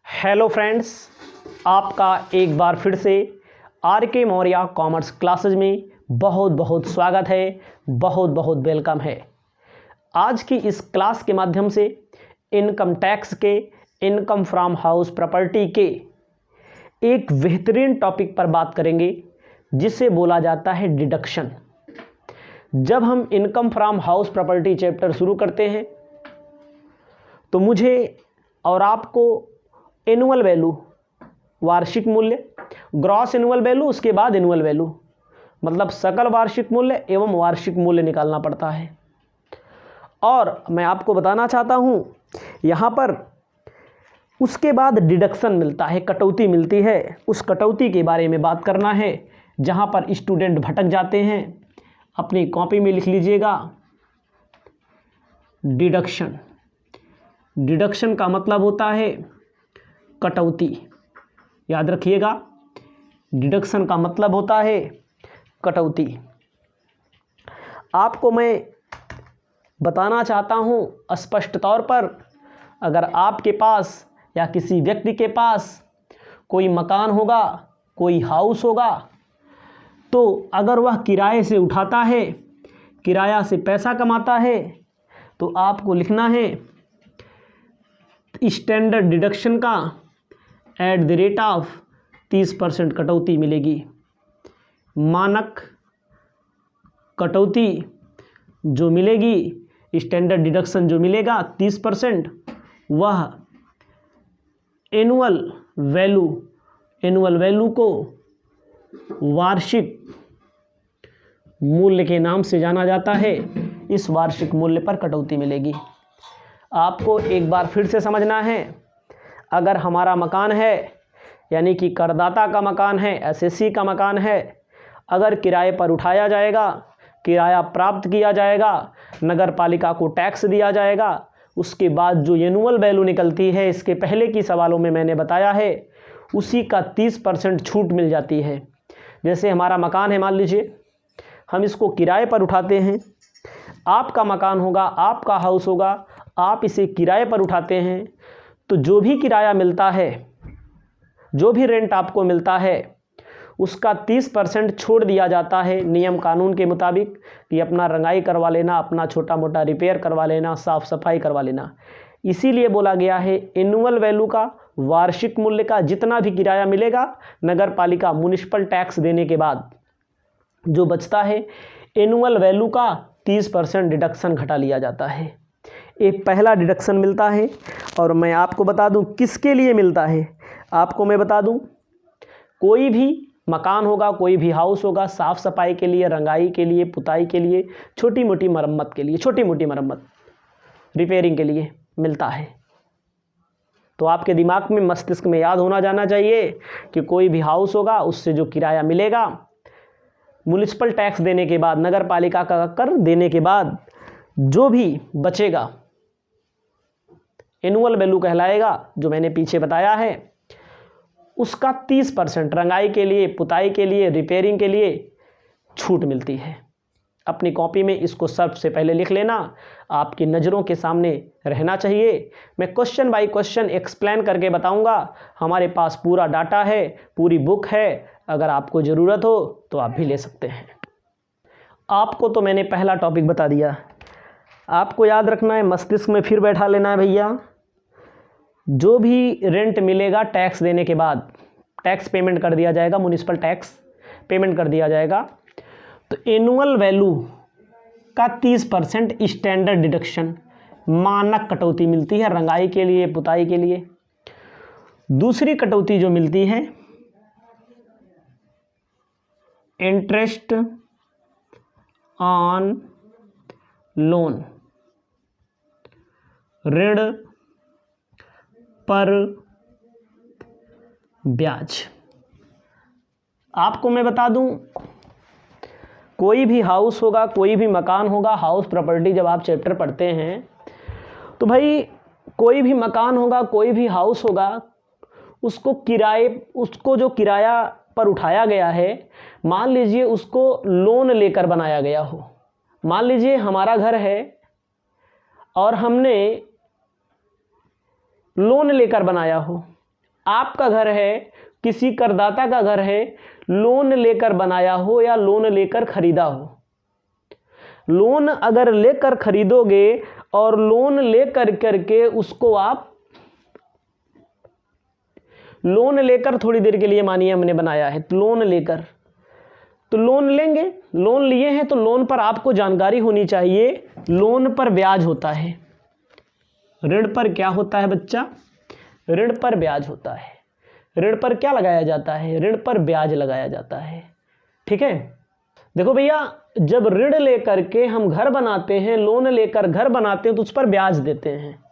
Hello friends, आपका एक बार फिर से आर के मौर्य कॉमर्स क्लासेज में बहुत बहुत स्वागत है, बहुत बहुत वेलकम है। आज की इस क्लास के माध्यम से इनकम टैक्स के, इनकम फ्रॉम हाउस प्रॉपर्टी के एक बेहतरीन टॉपिक पर बात करेंगे जिसे बोला जाता है डिडक्शन। जब हम income from house property chapter शुरू करते हैं तो मुझे और आपको एनुअल वैल्यू, वार्षिक मूल्य, ग्रॉस एनुअल वैल्यू, उसके बाद एनुअल वैल्यू मतलब सकल वार्षिक मूल्य एवं वार्षिक मूल्य निकालना पड़ता है। और मैं आपको बताना चाहता हूं यहाँ पर उसके बाद डिडक्शन मिलता है, कटौती मिलती है। उस कटौती के बारे में बात करना है जहाँ पर स्टूडेंट भटक जाते हैं। अपनी कॉपी में लिख लीजिएगा डिडक्शन। डिडक्शन का मतलब होता है कटौती। याद रखिएगा, डिडक्शन का मतलब होता है कटौती। आपको मैं बताना चाहता हूं स्पष्ट तौर पर, अगर आपके पास या किसी व्यक्ति के पास कोई मकान होगा, कोई हाउस होगा, तो अगर वह किराए से उठाता है, किराया से पैसा कमाता है, तो आपको लिखना है स्टैंडर्ड डिडक्शन का एट द रेट ऑफ 30% कटौती मिलेगी। मानक कटौती जो मिलेगी, स्टैंडर्ड डिडक्शन जो मिलेगा 30%, वह एनुअल वैल्यू को वार्षिक मूल्य के नाम से जाना जाता है। इस वार्षिक मूल्य पर कटौती मिलेगी। आपको एक बार फिर से समझना है, अगर हमारा मकान है यानी कि करदाता का मकान है, एसएससी का मकान है, अगर किराए पर उठाया जाएगा, किराया प्राप्त किया जाएगा, नगर पालिका को टैक्स दिया जाएगा, उसके बाद जो एनुअल वैल्यू निकलती है, इसके पहले की सवालों में मैंने बताया है, उसी का 30% छूट मिल जाती है। जैसे हमारा मकान है, मान लीजिए हम इसको किराए पर उठाते हैं। आपका मकान होगा, आपका हाउस होगा, आप इसे किराए पर उठाते हैं, तो जो भी किराया मिलता है, जो भी रेंट आपको मिलता है, उसका 30% छोड़ दिया जाता है नियम कानून के मुताबिक कि अपना रंगाई करवा लेना, अपना छोटा मोटा रिपेयर करवा लेना, साफ़ सफाई करवा लेना। इसीलिए बोला गया है एनुअल वैल्यू का, वार्षिक मूल्य का जितना भी किराया मिलेगा, नगर पालिका म्युनिसिपल टैक्स देने के बाद जो बचता है, एनुअल वैल्यू का 30% डिडक्शन घटा लिया जाता है। एक पहला डिडक्शन मिलता है। और मैं आपको बता दूं किसके लिए मिलता है। आपको मैं बता दूं, कोई भी मकान होगा, कोई भी हाउस होगा, साफ़ सफाई के लिए, रंगाई के लिए, पुताई के लिए, छोटी मोटी मरम्मत के लिए, छोटी मोटी मरम्मत रिपेयरिंग के लिए मिलता है। तो आपके दिमाग में, मस्तिष्क में याद होना जाना चाहिए कि कोई भी हाउस होगा, उससे जो किराया मिलेगा, म्युनिसिपल टैक्स देने के बाद, नगर पालिका का कर देने के बाद जो भी बचेगा, एनुअल वैल्यू कहलाएगा, जो मैंने पीछे बताया है, उसका 30% रंगाई के लिए, पुताई के लिए, रिपेयरिंग के लिए छूट मिलती है। अपनी कॉपी में इसको सबसे पहले लिख लेना, आपकी नज़रों के सामने रहना चाहिए। मैं क्वेश्चन बाय क्वेश्चन एक्सप्लेन करके बताऊंगा। हमारे पास पूरा डाटा है, पूरी बुक है, अगर आपको ज़रूरत हो तो आप भी ले सकते हैं। आपको तो मैंने पहला टॉपिक बता दिया, आपको याद रखना है, मस्तिष्क में फिर बैठा लेना है भैया, जो भी रेंट मिलेगा टैक्स देने के बाद, टैक्स पेमेंट कर दिया जाएगा, म्युनिसिपल टैक्स पेमेंट कर दिया जाएगा, तो एनुअल वैल्यू का 30% स्टैंडर्ड डिडक्शन, मानक कटौती मिलती है रंगाई के लिए, पुताई के लिए। दूसरी कटौती जो मिलती है, इंटरेस्ट ऑन लोन, ऋण पर ब्याज। आपको मैं बता दूं, कोई भी हाउस होगा, कोई भी मकान होगा, हाउस प्रॉपर्टी जब आप चैप्टर पढ़ते हैं तो भाई कोई भी मकान होगा, कोई भी हाउस होगा, उसको जो किराया पर उठाया गया है, मान लीजिए उसको लोन लेकर बनाया गया हो। मान लीजिए हमारा घर है और हमने लोन लेकर बनाया हो, आपका घर है, किसी करदाता का घर है, लोन लेकर बनाया हो या लोन लेकर खरीदा हो। लोन अगर लेकर खरीदोगे और लोन लेकर करके उसको आप लोन लेकर थोड़ी देर के लिए मानिए हमने बनाया है, तो लोन लेकर, तो लोन लेंगे, लोन लिए हैं तो लोन पर आपको जानकारी होनी चाहिए। लोन पर ब्याज होता है, ऋण पर क्या होता है बच्चा? ऋण पर ब्याज होता है। ऋण पर क्या लगाया जाता है? ऋण पर ब्याज लगाया जाता है। ठीक है, देखो भैया, जब ऋण लेकर के हम घर बनाते हैं, लोन लेकर घर बनाते हैं तो उस पर ब्याज देते हैं।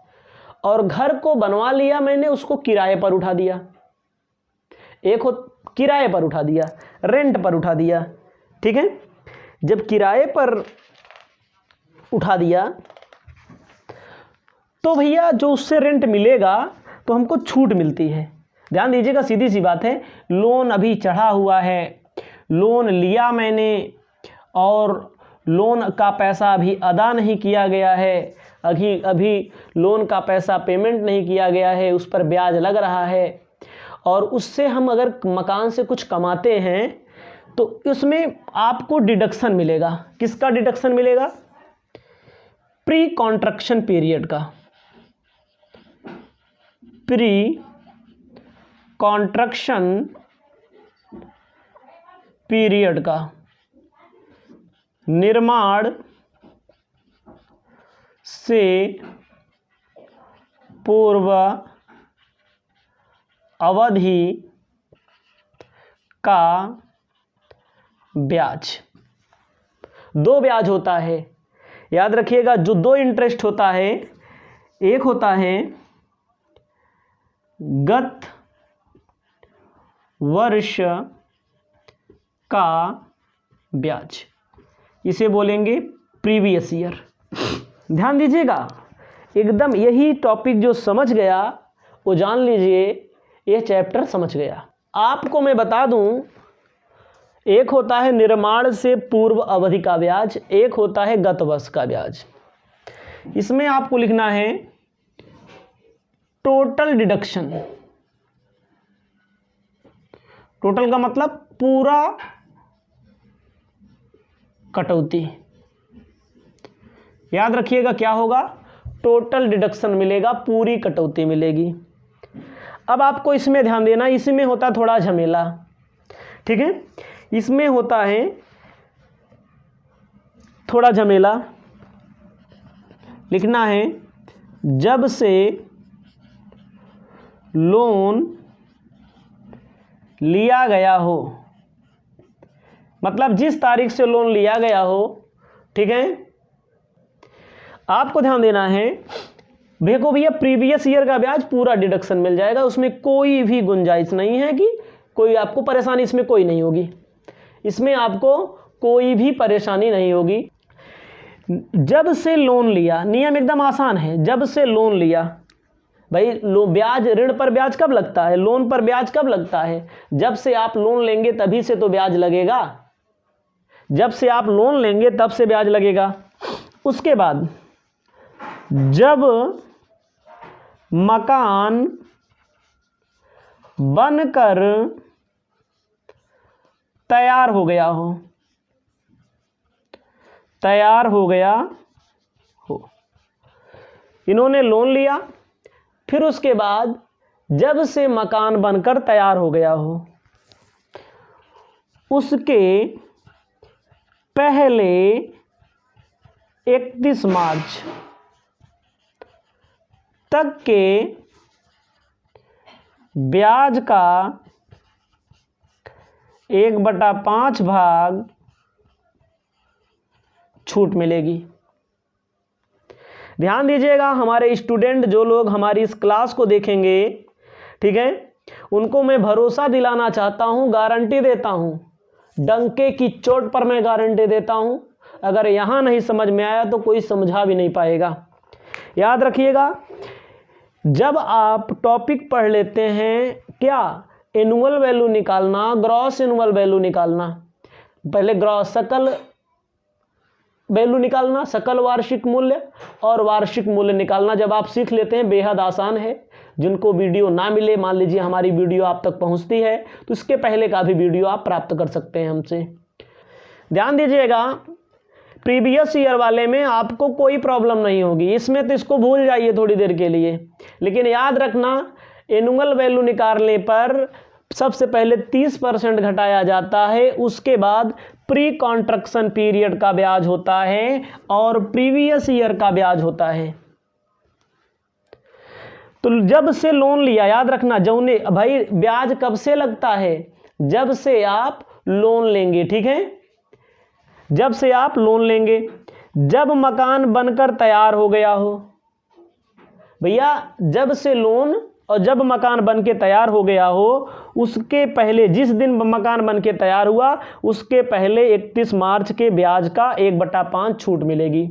और घर को बनवा लिया मैंने, उसको किराए पर उठा दिया। एक हो किराए पर उठा दिया, रेंट पर उठा दिया। ठीक है, जब किराए पर उठा दिया तो भैया जो उससे रेंट मिलेगा तो हमको छूट मिलती है। ध्यान दीजिएगा, सीधी सी बात है, लोन अभी चढ़ा हुआ है, लोन लिया मैंने और लोन का पैसा अभी अदा नहीं किया गया है, अभी लोन का पैसा पेमेंट नहीं किया गया है, उस पर ब्याज लग रहा है। और उससे हम अगर मकान से कुछ कमाते हैं तो उसमें आपको डिडक्शन मिलेगा। किसका डिडक्शन मिलेगा? प्री कॉन्ट्रैक्शन पीरियड का, प्री कॉन्ट्रैक्शन पीरियड का, निर्माण से पूर्व अवधि का ब्याज। दो ब्याज होता है, याद रखिएगा। जो दो इंटरेस्ट होता है, एक होता है गत वर्ष का ब्याज, इसे बोलेंगे प्रीवियस ईयर। ध्यान दीजिएगा, एकदम यही टॉपिक जो समझ गया वो जान लीजिए ये चैप्टर समझ गया। आपको मैं बता दूं, एक होता है निर्माण से पूर्व अवधि का ब्याज, एक होता है गत वर्ष का ब्याज। इसमें आपको लिखना है टोटल डिडक्शन। टोटल का मतलब पूरा कटौती। याद रखिएगा क्या होगा? टोटल डिडक्शन मिलेगा, पूरी कटौती मिलेगी। अब आपको इसमें ध्यान देना, इसमें होता थोड़ा झमेला। ठीक है, इसमें होता है थोड़ा झमेला। लिखना है जब से लोन लिया गया हो, मतलब जिस तारीख से लोन लिया गया हो। ठीक है, आपको ध्यान देना है, देखो भैया प्रीवियस ईयर का ब्याज पूरा डिडक्शन मिल जाएगा, उसमें कोई भी गुंजाइश नहीं है कि कोई आपको परेशानी, इसमें कोई नहीं होगी, इसमें आपको कोई भी परेशानी नहीं होगी। जब से लोन लिया, नियम एकदम आसान है। जब से लोन लिया, भाई ब्याज, ऋण पर ब्याज कब लगता है? लोन पर ब्याज कब लगता है? जब से आप लोन लेंगे तभी से तो ब्याज लगेगा। जब से आप लोन लेंगे तब से ब्याज लगेगा। उसके बाद जब मकान बनकर तैयार हो गया हो, तैयार हो गया हो, इन्होंने लोन लिया, फिर उसके बाद जब से मकान बनकर तैयार हो गया हो, उसके पहले 31 मार्च तक के ब्याज का 1/5 भाग छूट मिलेगी। ध्यान दीजिएगा, हमारे स्टूडेंट जो लोग हमारी इस क्लास को देखेंगे, ठीक है, उनको मैं भरोसा दिलाना चाहता हूं, गारंटी देता हूं, डंके की चोट पर मैं गारंटी देता हूं, अगर यहां नहीं समझ में आया तो कोई समझा भी नहीं पाएगा। याद रखिएगा, जब आप टॉपिक पढ़ लेते हैं, क्या एनुअल वैल्यू निकालना, ग्रॉस एनुअल वैल्यू निकालना, पहले ग्रॉस सकल वैल्यू निकालना, सकल वार्षिक मूल्य और वार्षिक मूल्य निकालना जब आप सीख लेते हैं, बेहद आसान है। जिनको वीडियो ना मिले, मान लीजिए हमारी वीडियो आप तक पहुंचती है तो इसके पहले का भी वीडियो आप प्राप्त कर सकते हैं हमसे। ध्यान दीजिएगा, प्रीवियस ईयर वाले में आपको कोई प्रॉब्लम नहीं होगी, इसमें तो इसको भूल जाइए थोड़ी देर के लिए। लेकिन याद रखना, एनुअल वैल्यू निकालने पर सबसे पहले 30% घटाया जाता है, उसके बाद प्री कॉन्ट्रैक्शन पीरियड का ब्याज होता है और प्रीवियस ईयर का ब्याज होता है। तो जब से लोन लिया, याद रखना जौने भाई ब्याज कब से लगता है, जब से आप लोन लेंगे, ठीक है, जब से आप लोन लेंगे। जब मकान बनकर तैयार हो गया हो, भैया जब से लोन और जब मकान बन के तैयार हो गया हो उसके पहले, जिस दिन मकान बन के तैयार हुआ उसके पहले 31 मार्च के ब्याज का 1/5 छूट मिलेगी।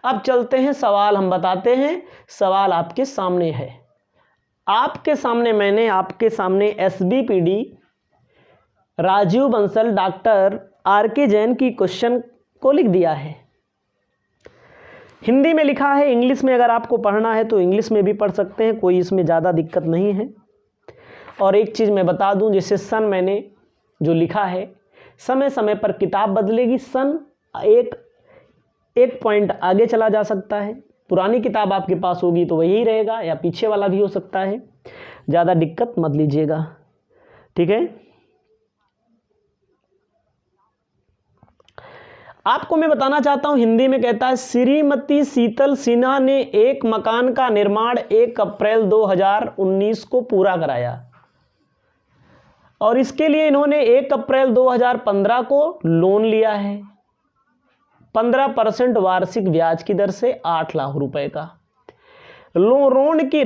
अब चलते हैं सवाल हम बताते हैं। सवाल आपके सामने है, आपके सामने मैंने आपके सामने SBPD Rajeev Bansal doctor RK Jain की क्वेश्चन को लिख दिया है। हिंदी में लिखा है, इंग्लिश में अगर आपको पढ़ना है तो इंग्लिश में भी पढ़ सकते हैं, कोई इसमें ज़्यादा दिक्कत नहीं है। और एक चीज़ मैं बता दूं, जैसे सन मैंने जो लिखा है, समय समय पर किताब बदलेगी, सन एक पॉइंट आगे चला जा सकता है। पुरानी किताब आपके पास होगी तो वही रहेगा, या पीछे वाला भी हो सकता है, ज़्यादा दिक्कत मत लीजिएगा, ठीक है। आपको मैं बताना चाहता हूं, हिंदी में कहता है, श्रीमती शीतल सिन्हा ने एक मकान का निर्माण 1 अप्रैल 2019 को पूरा कराया और इसके लिए इन्होंने 1 अप्रैल 2015 को लोन लिया है 15% वार्षिक ब्याज की दर से 8 लाख रुपए का। ऋण की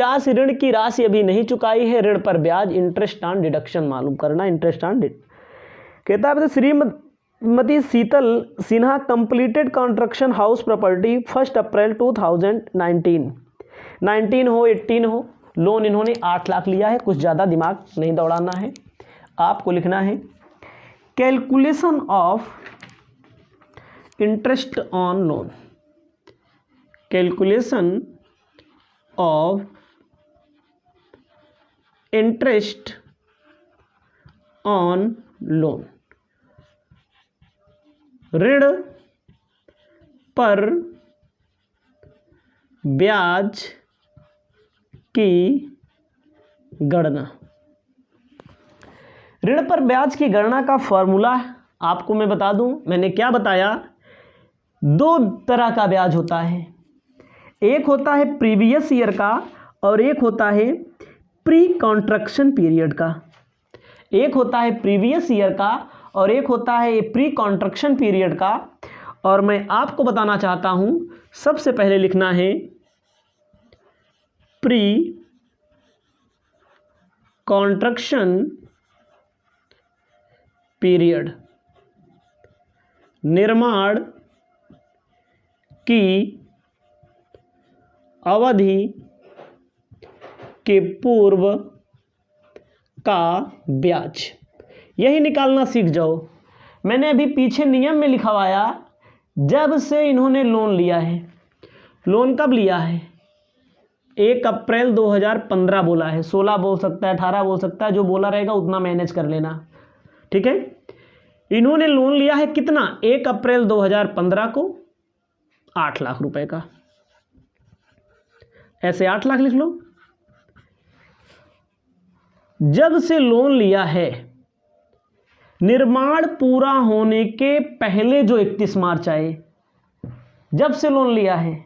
राशि अभी नहीं चुकाई है, ऋण पर ब्याज, इंटरेस्ट ऑन डिडक्शन मालूम करना, इंटरेस्ट ऑन कहता है Shrimati Sheetal Sinha completed construction house property 1 April 2019, 19 हो 18 हो, लोन इन्होंने 8 लाख लिया है। कुछ ज़्यादा दिमाग नहीं दौड़ाना है, आपको लिखना है calculation of interest on loan, calculation of interest on loan, ऋण पर ब्याज की गणना। ऋण पर ब्याज की गणना का फॉर्मूला आपको मैं बता दूं, मैंने क्या बताया, 2 तरह का ब्याज होता है, एक होता है प्रीवियस ईयर का और एक होता है प्री कॉन्ट्रैक्शन पीरियड का। एक होता है प्रीवियस ईयर का और एक होता है प्री कॉन्ट्रैक्शन पीरियड का। और मैं आपको बताना चाहता हूं, सबसे पहले लिखना है प्री कॉन्ट्रैक्शन पीरियड, निर्माण की अवधि के पूर्व का ब्याज, यही निकालना सीख जाओ। मैंने अभी पीछे नियम में लिखवाया, जब से इन्होंने लोन लिया है, लोन कब लिया है, 1 अप्रैल 2015 बोला है, 16 बोल सकता है, 18 बोल सकता है, जो बोला रहेगा उतना मैनेज कर लेना, ठीक है। इन्होंने लोन लिया है कितना, 1 अप्रैल 2015 को 8 लाख रुपए का, ऐसे 8 लाख लिख लो। जब से लोन लिया है, निर्माण पूरा होने के पहले जो 31 मार्च आए, जब से लोन लिया है,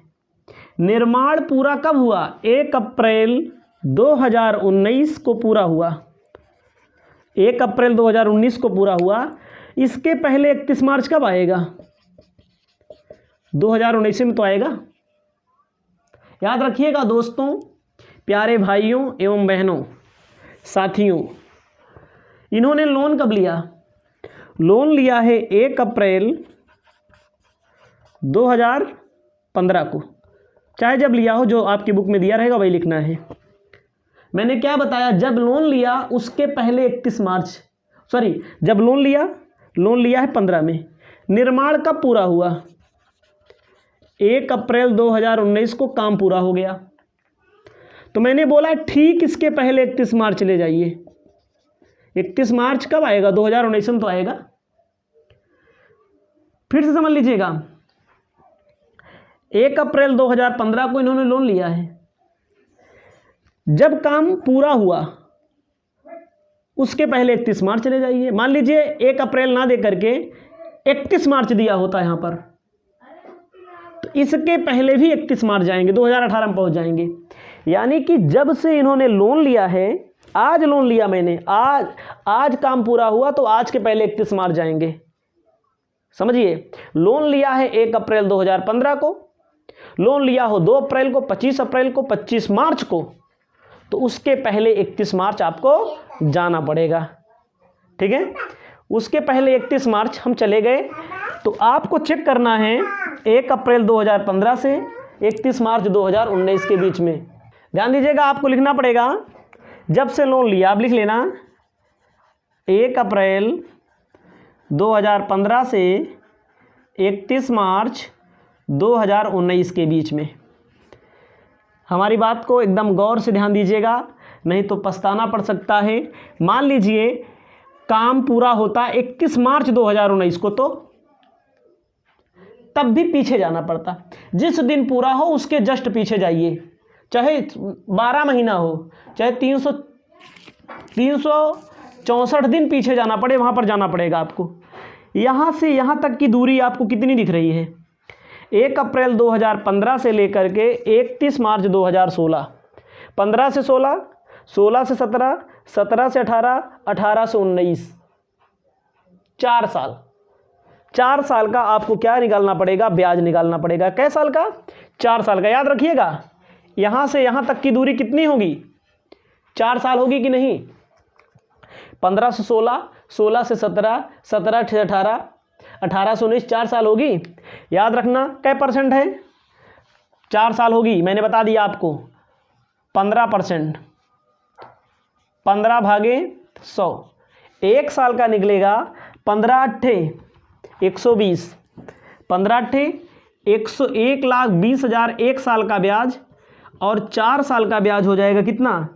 निर्माण पूरा कब हुआ, 1 अप्रैल 2019 को पूरा हुआ, 1 अप्रैल 2019 को पूरा हुआ। इसके पहले 31 मार्च कब आएगा, 2019 में तो आएगा। याद रखिएगा दोस्तों, प्यारे भाइयों एवं बहनों, साथियों, इन्होंने लोन कब लिया, लोन लिया है 1 अप्रैल 2015 को, चाहे जब लिया हो, जो आपकी बुक में दिया रहेगा वही लिखना है। मैंने क्या बताया, जब लोन लिया उसके पहले 31 मार्च, सॉरी, जब लोन लिया है 15 में, निर्माण कब पूरा हुआ, 1 अप्रैल 2019 को काम पूरा हो गया। तो मैंने बोला ठीक इसके पहले 31 मार्च ले जाइए। 31 मार्च कब आएगा? 2019 में तो आएगा। फिर से समझ लीजिएगा, 1 अप्रैल 2015 को इन्होंने लोन लिया है। जब काम पूरा हुआ उसके पहले 31 मार्च ले जाइए। मान लीजिए 1 अप्रैल ना दे करके 31 मार्च दिया होता यहाँ पर, तो इसके पहले भी 31 मार्च जाएंगे, 2018 में पहुँच जाएंगे। यानी कि जब से इन्होंने लोन लिया है, आज लोन लिया मैंने, आज काम पूरा हुआ तो आज के पहले 31 मार्च जाएंगे। समझिए, लोन लिया है 1 अप्रैल 2015 को, लोन लिया हो 2 अप्रैल को, 25 अप्रैल को, 25 मार्च को, तो उसके पहले 31 मार्च आपको जाना पड़ेगा। ठीक है, उसके पहले 31 मार्च हम चले गए तो आपको चेक करना है 1 अप्रैल 2015 से 31 मार्च 2019 के बीच में। ध्यान दीजिएगा, आपको लिखना पड़ेगा जब से लोन लिया, आप लिख लेना 1 अप्रैल 2015 से 31 मार्च 2019 के बीच में। हमारी बात को एकदम गौर से ध्यान दीजिएगा, नहीं तो पछताना पड़ सकता है। मान लीजिए काम पूरा होता 31 मार्च 2019 को, तो तब भी पीछे जाना पड़ता। जिस दिन पूरा हो उसके जस्ट पीछे जाइए, चाहे 12 महीना हो, चाहे 364 दिन पीछे जाना पड़े, वहाँ पर जाना पड़ेगा आपको। यहाँ से यहाँ तक की दूरी आपको कितनी दिख रही है? 1 अप्रैल 2015 से लेकर के 31 मार्च 2016, 15 से 16, 16 से 17, 17 से 18, 18 से 19, 4 साल। 4 साल का आपको क्या निकालना पड़ेगा? ब्याज निकालना पड़ेगा। कै साल का? 4 साल का। याद रखिएगा, यहाँ से यहाँ तक की दूरी कितनी होगी? 4 साल होगी कि नहीं? 15 से 16, 16 से 17, 17 से 18, 18 से 19, 4 साल होगी। याद रखना कै परसेंट है? 4 साल होगी, मैंने बता दिया आपको 15%। 15 भागे 100, 1 साल का निकलेगा 15 अट्ठे 120, 15 अट्ठे 1,20,000 1 साल का ब्याज, और 4 साल का ब्याज हो जाएगा कितना?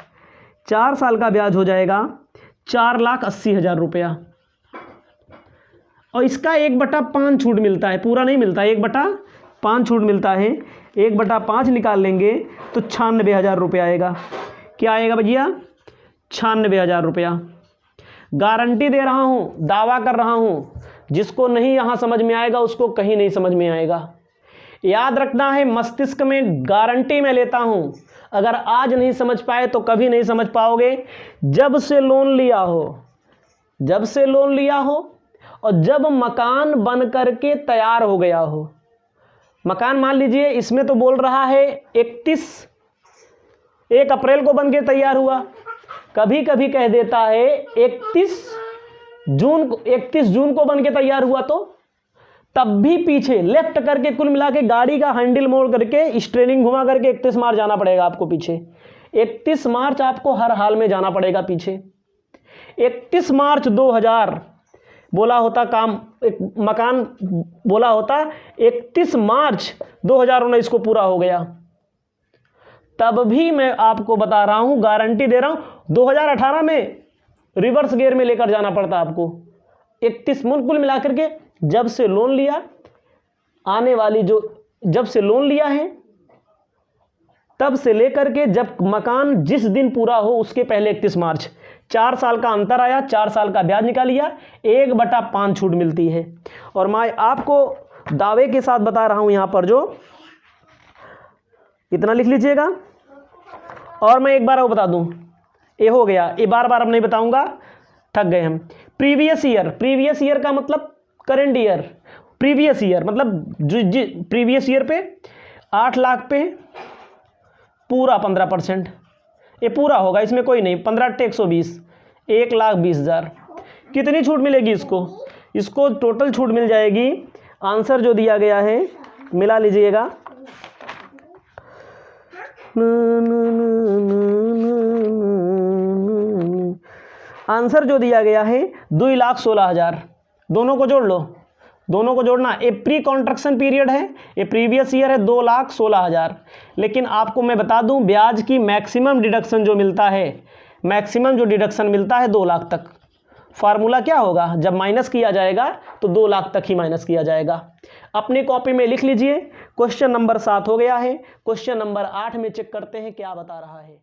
4 साल का ब्याज हो जाएगा 4,80,000 रुपया। और इसका 1/5 छूट मिलता है, पूरा नहीं मिलता, 1/5 छूट मिलता है। 1/5 निकाल लेंगे तो 96,000 रुपया आएगा। क्या आएगा भैया? 96,000 रुपया। गारंटी दे रहा हूँ, दावा कर रहा हूँ, जिसको नहीं यहाँ समझ में आएगा उसको कहीं नहीं समझ में आएगा। याद रखना है, मस्तिष्क में गारंटी मैं लेता हूँ, अगर आज नहीं समझ पाए तो कभी नहीं समझ पाओगे। जब से लोन लिया हो, जब से लोन लिया हो, और जब मकान बन करके तैयार हो गया हो। मकान मान लीजिए इसमें तो बोल रहा है 1 अप्रैल को बन के तैयार हुआ, कभी कभी कह देता है 31 जून को बन के तैयार हुआ, तो तब भी पीछे लेफ्ट करके कुल मिला के गाड़ी का हैंडल मोड़ करके स्ट्रेनिंग घुमा करके 31 मार्च जाना पड़ेगा आपको पीछे। 31 मार्च आपको हर हाल में जाना पड़ेगा पीछे। 31 मार्च 2000 बोला होता काम, एक मकान बोला होता 31 मार्च 2019 को पूरा हो गया, तब भी मैं आपको बता रहा हूं, गारंटी दे रहा हूं, 2018 में रिवर्स गियर में लेकर जाना पड़ता आपको। 31 कुल मिलाकर के जब से लोन लिया, आने वाली जब से लोन लिया है तब से लेकर के जब मकान जिस दिन पूरा हो उसके पहले 31 मार्च, 4 साल का अंतर आया, 4 साल का ब्याज निकाल लिया, 1/5 छूट मिलती है। और मैं आपको दावे के साथ बता रहा हूं यहां पर, जो इतना लिख लीजिएगा। और मैं एक बार और बता दूं, ये हो गया, ये बार बार अब नहीं बताऊंगा, थक गए हम। प्रीवियस ईयर का मतलब करेंट ईयर, प्रीवियस ईयर मतलब प्रीवियस ईयर पे 8 लाख पे पूरा 15%, ये पूरा होगा, इसमें कोई नहीं। 15 120, 1,20,000। कितनी छूट मिलेगी इसको टोटल छूट मिल जाएगी, आंसर जो दिया गया है मिला लीजिएगा, आंसर जो दिया गया है 2,16,000, दोनों को जोड़ लो, दोनों को जोड़ना। ये प्री कॉन्ट्रैक्शन पीरियड है, ये प्रीवियस ईयर है 2,16,000। लेकिन आपको मैं बता दूं ब्याज की मैक्सिमम डिडक्शन जो मिलता है, मैक्सिमम जो डिडक्शन मिलता है 2 लाख तक। फार्मूला क्या होगा, जब माइनस किया जाएगा तो 2 लाख तक ही माइनस किया जाएगा। अपनी कॉपी में लिख लीजिए। क्वेश्चन नंबर 7 हो गया है। क्वेश्चन नंबर 8 में चेक करते हैं क्या बता रहा है।